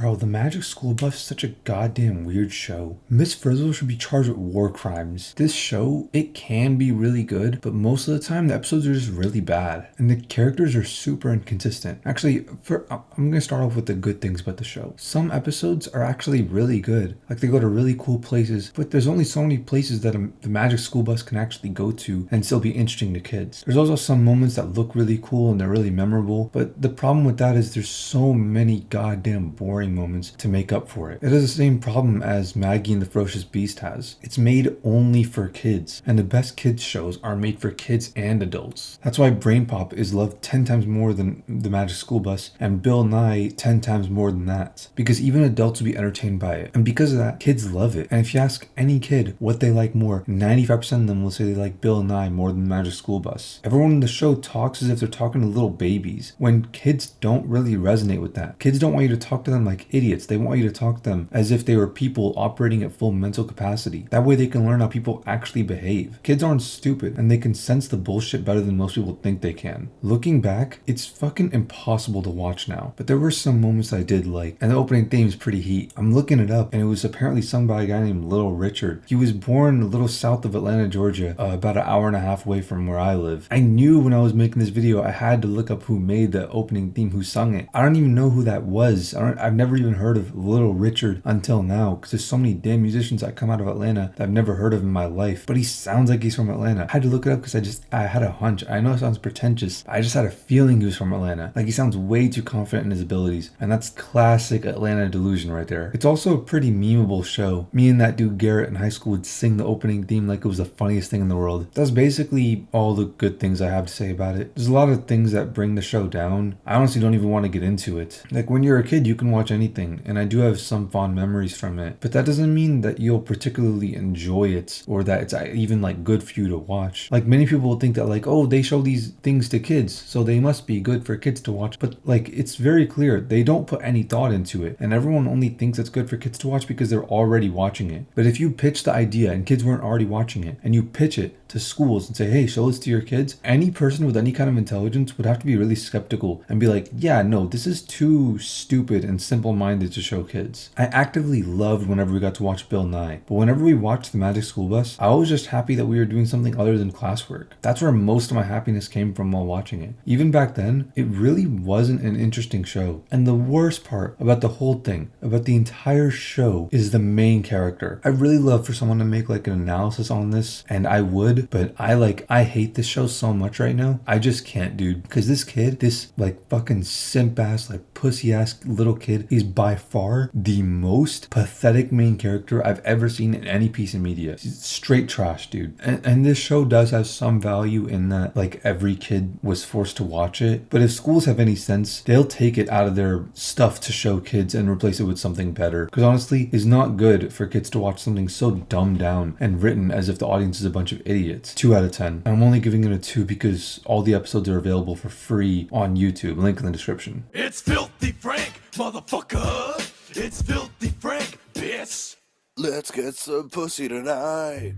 Bro, the Magic School Bus is such a goddamn weird show. Miss Frizzle should be charged with war crimes. This show, it can be really good, but most of the time the episodes are just really bad. And the characters are super inconsistent. Actually, I'm gonna start off with the good things about the show. Some episodes are actually really good. Like they go to really cool places, but there's only so many places that the Magic School Bus can actually go to and still be interesting to kids. There's also some moments that look really cool and they're really memorable, but the problem with that is there's so many goddamn boring moments to make up for it. It has the same problem as Maggie and the Ferocious Beast has. It's made only for kids, and the best kids shows are made for kids and adults. That's why Brain Pop is loved 10 times more than the Magic School Bus, and Bill Nye 10 times more than that. Because even adults will be entertained by it. And because of that, kids love it. And if you ask any kid what they like more, 95% of them will say they like Bill Nye more than the Magic School Bus. Everyone in the show talks as if they're talking to little babies, when kids don't really resonate with that. Kids don't want you to talk to them like idiots. They want you to talk to them as if they were people operating at full mental capacity. That way they can learn how people actually behave. Kids aren't stupid, and they can sense the bullshit better than most people think they can. Looking back, it's fucking impossible to watch now, but there were some moments I did like, and the opening theme is pretty heat. I'm looking it up, and it was apparently sung by a guy named Little Richard. He was born a little south of Atlanta, Georgia, about an hour and a half away from where I live. I knew when I was making this video I had to look up who made the opening theme, who sung it. I don't even know who that was. I've never even heard of Little Richard until now, because there's so many damn musicians that come out of Atlanta that I've never heard of in my life, but he sounds like he's from Atlanta. I had to look it up because I had a hunch. I know it sounds pretentious, but I just had a feeling he was from Atlanta. Like, he sounds way too confident in his abilities, and that's classic Atlanta delusion right there. It's also a pretty memeable show. Me and that dude Garrett in high school would sing the opening theme like it was the funniest thing in the world. That's basically all the good things I have to say about it. There's a lot of things that bring the show down. I honestly don't even want to get into it. Like, when you're a kid, you can watch anything, and I do have some fond memories from it, but that doesn't mean that you'll particularly enjoy it or that it's even like good for you to watch. Like, many people will think that like, oh, they show these things to kids, so they must be good for kids to watch, but like, it's very clear they don't put any thought into it, and everyone only thinks it's good for kids to watch because they're already watching it. But if you pitch the idea and kids weren't already watching it, and you pitch it to schools and say, hey, show this to your kids, any person with any kind of intelligence would have to be really skeptical and be like, yeah, no, this is too stupid and simple-minded to show kids. I actively loved whenever we got to watch Bill Nye, but whenever we watched the Magic School Bus, I was just happy that we were doing something other than classwork. That's where most of my happiness came from while watching it. Even back then, it really wasn't an interesting show. And the worst part about the whole thing, about the entire show, is the main character. I really love for someone to make like an analysis on this, and I would, but I hate this show so much right now. I just can't, dude. Because this kid, this like fucking simp ass, like pussy ass little kid, is by far the most pathetic main character I've ever seen in any piece of media. He's straight trash, dude. And this show does have some value in that like every kid was forced to watch it. But if schools have any sense, they'll take it out of their stuff to show kids and replace it with something better. Because honestly, it's not good for kids to watch something so dumbed down and written as if the audience is a bunch of idiots. 2 out of 10. I'm only giving it a 2 because all the episodes are available for free on YouTube. Link in the description. It's Filthy Frank, motherfucker. It's Filthy Frank, bitch. Let's get some pussy tonight.